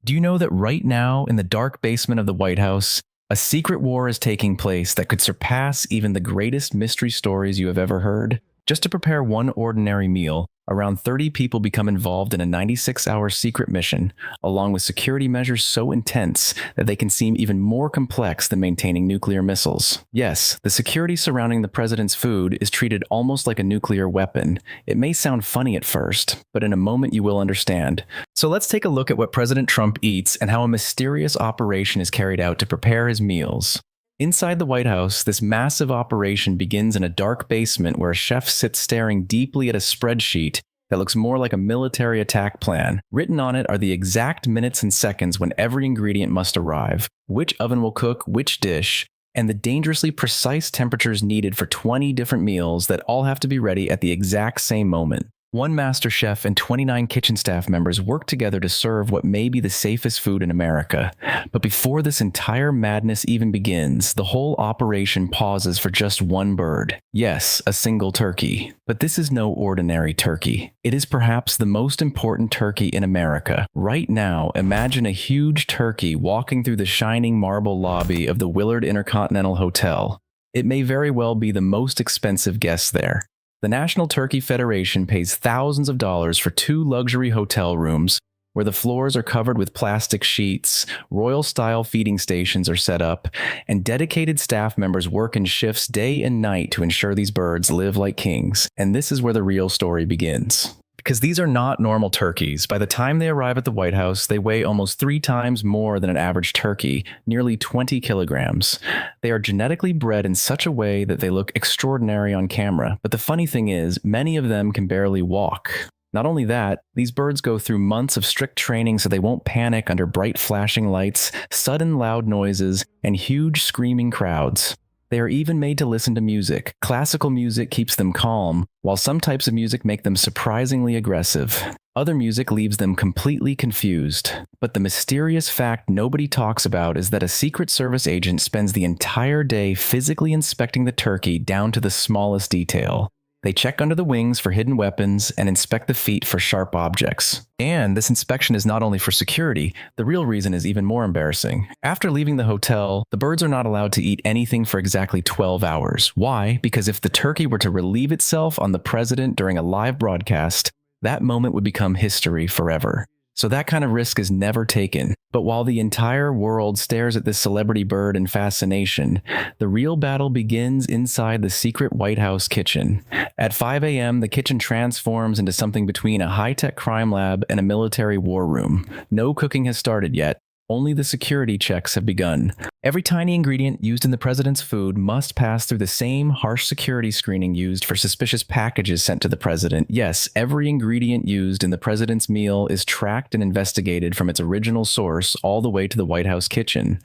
Do you know that right now, in the dark basement of the White House, a secret war is taking place that could surpass even the greatest mystery stories you have ever heard? Just to prepare one ordinary meal, around 30 people become involved in a 96-hour secret mission, along with security measures so intense that they can seem even more complex than maintaining nuclear missiles. Yes, the security surrounding the president's food is treated almost like a nuclear weapon. It may sound funny at first, but in a moment you will understand. So let's take a look at what President Trump eats and how a mysterious operation is carried out to prepare his meals. Inside the White House, this massive operation begins in a dark basement where a chef sits staring deeply at a spreadsheet that looks more like a military attack plan. Written on it are the exact minutes and seconds when every ingredient must arrive, which oven will cook which dish, and the dangerously precise temperatures needed for 20 different meals that all have to be ready at the exact same moment. One master chef and 29 kitchen staff members work together to serve what may be the safest food in America. But before this entire madness even begins, the whole operation pauses for just one bird. Yes, a single turkey. But this is no ordinary turkey. It is perhaps the most important turkey in America. Right now, imagine a huge turkey walking through the shining marble lobby of the Willard Intercontinental Hotel. It may very well be the most expensive guest there. The National Turkey Federation pays thousands of dollars for 2 luxury hotel rooms where the floors are covered with plastic sheets, royal-style feeding stations are set up, and dedicated staff members work in shifts day and night to ensure these birds live like kings. And this is where the real story begins. Because these are not normal turkeys. By the time they arrive at the White House, they weigh almost 3 times more than an average turkey, nearly 20 kilograms. They are genetically bred in such a way that they look extraordinary on camera. But the funny thing is, many of them can barely walk. Not only that, these birds go through months of strict training so they won't panic under bright flashing lights, sudden loud noises, and huge screaming crowds. They are even made to listen to music. Classical music keeps them calm, while some types of music make them surprisingly aggressive. Other music leaves them completely confused. But the mysterious fact nobody talks about is that a Secret Service agent spends the entire day physically inspecting the turkey down to the smallest detail. They check under the wings for hidden weapons and inspect the feet for sharp objects. And this inspection is not only for security, the real reason is even more embarrassing. After leaving the hotel, the birds are not allowed to eat anything for exactly 12 hours. Why? Because if the turkey were to relieve itself on the president during a live broadcast, that moment would become history forever. So that kind of risk is never taken. But while the entire world stares at this celebrity bird in fascination, the real battle begins inside the secret White House kitchen. At 5 a.m., the kitchen transforms into something between a high-tech crime lab and a military war room. No cooking has started yet. Only the security checks have begun. Every tiny ingredient used in the president's food must pass through the same harsh security screening used for suspicious packages sent to the president. Yes, every ingredient used in the president's meal is tracked and investigated from its original source all the way to the White House kitchen.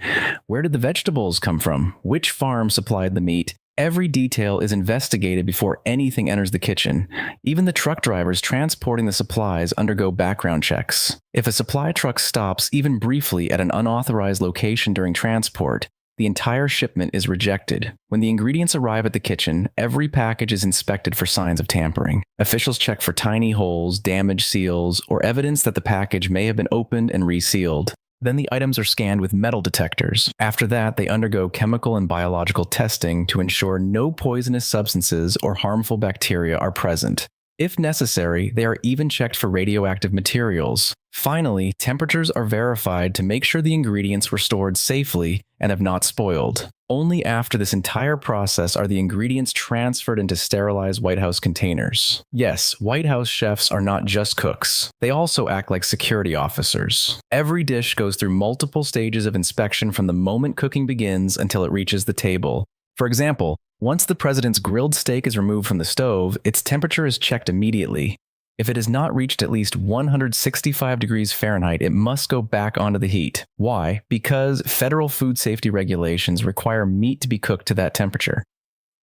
Where did the vegetables come from? Which farm supplied the meat? Every detail is investigated before anything enters the kitchen. Even the truck drivers transporting the supplies undergo background checks. If a supply truck stops even briefly at an unauthorized location during transport, the entire shipment is rejected. When the ingredients arrive at the kitchen, every package is inspected for signs of tampering. Officials check for tiny holes, damaged seals, or evidence that the package may have been opened and resealed. Then the items are scanned with metal detectors. After that, they undergo chemical and biological testing to ensure no poisonous substances or harmful bacteria are present. If necessary, they are even checked for radioactive materials. Finally, temperatures are verified to make sure the ingredients were stored safely and have not spoiled. Only after this entire process are the ingredients transferred into sterilized White House containers. Yes, White House chefs are not just cooks. They also act like security officers. Every dish goes through multiple stages of inspection from the moment cooking begins until it reaches the table. For example, once the president's grilled steak is removed from the stove, its temperature is checked immediately. If it has not reached at least 165 degrees Fahrenheit, it must go back onto the heat. Why? Because federal food safety regulations require meat to be cooked to that temperature.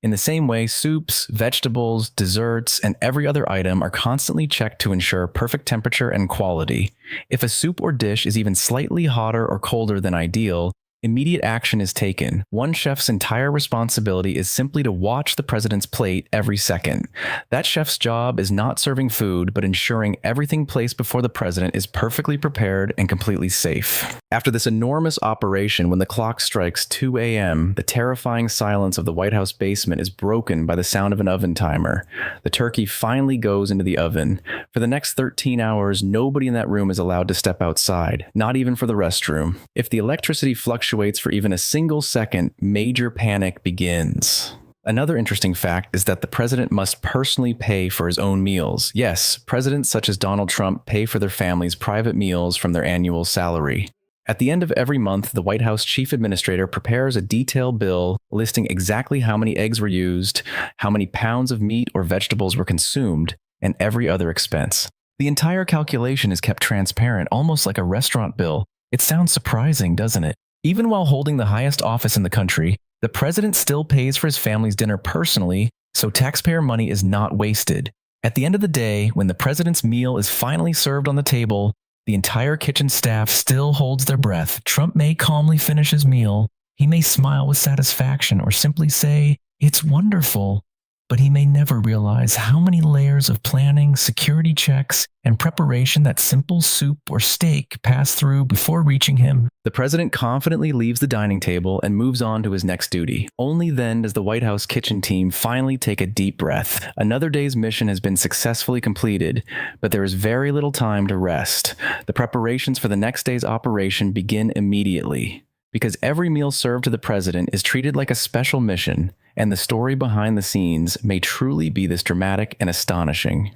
In the same way, soups, vegetables, desserts, and every other item are constantly checked to ensure perfect temperature and quality. If a soup or dish is even slightly hotter or colder than ideal, Immediate action is taken. One chef's entire responsibility is simply to watch the president's plate every second. That chef's job is not serving food, but ensuring everything placed before the president is perfectly prepared and completely safe. After this enormous operation, when the clock strikes 2 a.m., the terrifying silence of the White House basement is broken by the sound of an oven timer. The turkey finally goes into the oven. For the next 13 hours, nobody in that room is allowed to step outside, not even for the restroom. If the electricity fluctuates for even a single second, major panic begins. Another interesting fact is that the president must personally pay for his own meals. Yes, presidents such as Donald Trump pay for their families' private meals from their annual salary. At the end of every month, the White House chief administrator prepares a detailed bill listing exactly how many eggs were used, how many pounds of meat or vegetables were consumed, and every other expense. The entire calculation is kept transparent, almost like a restaurant bill. It sounds surprising, doesn't it? Even while holding the highest office in the country, the president still pays for his family's dinner personally, so taxpayer money is not wasted. At the end of the day, when the president's meal is finally served on the table, the entire kitchen staff still holds their breath. Trump may calmly finish his meal, he may smile with satisfaction or simply say, "It's wonderful," but he may never realize how many layers of planning, security checks, and preparation that simple soup or steak pass through before reaching him. The president confidently leaves the dining table and moves on to his next duty. Only then does the White House kitchen team finally take a deep breath. Another day's mission has been successfully completed, but there is very little time to rest. The preparations for the next day's operation begin immediately, because every meal served to the president is treated like a special mission, and the story behind the scenes may truly be this dramatic and astonishing.